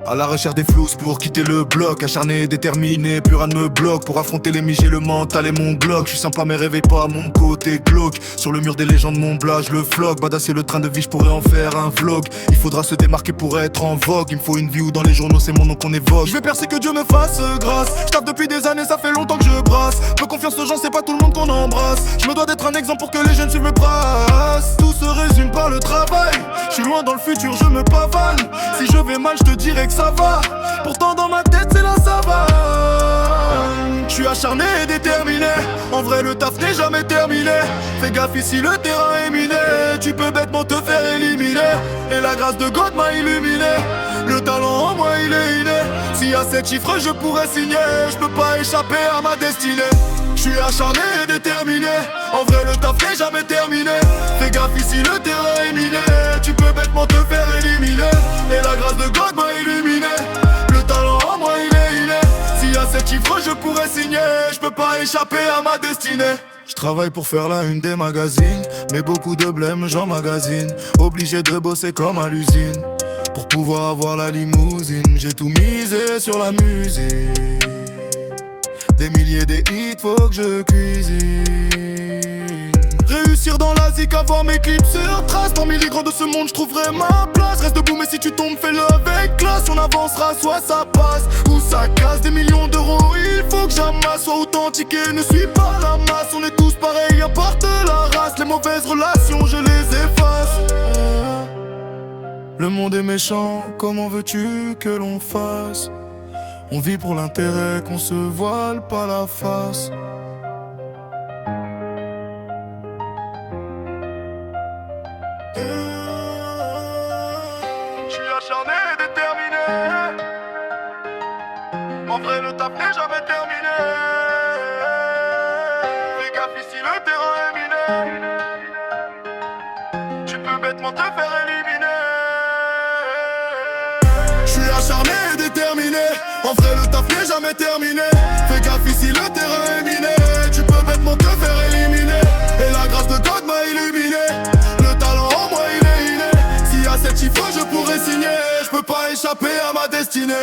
À la recherche des flous pour quitter le bloc. Acharné et déterminé, plus rien ne me bloque. Pour affronter les miges, j'ai le mental et mon Glock. Je suis sympa mais réveille pas mon côté glauque. Sur le mur des légendes, mon blage, le floc. Badasser le train de vie, je pourrais en faire un vlog. Il faudra se démarquer pour être en vogue. Il me faut une vie où dans les journaux c'est mon nom qu'on évoque. Je vais percer, que Dieu me fasse grâce. Je tape depuis des années, ça fait longtemps que je brasse. Peu confiance aux gens, c'est pas tout le monde qu'on embrasse. Je me dois d'être un exemple pour que les jeunes suivent mes traces. Tout se résume par le travail. Je suis loin dans le futur, je me pavane. Si je vais mal, je te dirai que ça va. Pourtant dans ma tête c'est la savane. Je suis acharné et déterminé. En vrai le taf n'est jamais terminé. Fais gaffe ici le terrain est miné. Tu peux bêtement te faire éliminer. Et la grâce de God m'a illuminé. Le talent en moi il est inné. S'il y a 7 chiffres je pourrais signer. Je peux pas échapper à ma destinée. Je suis acharné et déterminé. En vrai le taf n'est jamais terminé. Fais gaffe ici le terrain est miné. Tu peux bêtement te faire éliminer. Et la grâce de God m'a illuminé. Le talent en moi il est inné. S'il y a 7 chiffres je pourrais signer. Je peux pas échapper à ma destinée. Je travaille pour faire la une des magazines. Mais beaucoup de blême j'emmagasine. Obligé de bosser comme à l'usine. Pour pouvoir avoir la limousine. J'ai tout misé sur la musique. Des milliers des hits, faut que je cuisine. Réussir dans la zik, avoir mes clips sur trace. Parmi les grands de ce monde, je trouverai ma place. Reste debout, mais si tu tombes, fais-le avec classe. On avancera, soit ça passe, ou ça casse. Des millions d'euros, il faut que j'amasse. Sois authentique et ne suis pas la masse. On est tous pareils, à part de la race. Les mauvaises relations, je les efface. Le monde est méchant, comment veux-tu que l'on fasse? On vit pour l'intérêt, qu'on se voile pas la face. Je suis acharné et déterminé. En vrai le taf n'est jamais terminé. Fais gaffe ici le terrain est miné. Tu peux bêtement te faire éliminer. Je suis acharné et déterminé. En vrai le taf n'est jamais terminé. Fais gaffe ici le terrain est miné. Tu peux bêtement te faire éliminer. Et la grâce de God m'a illuminé. Le talent en moi il est inné. S'il y a 7 chiffres je pourrais signer. Je peux pas échapper à ma destinée.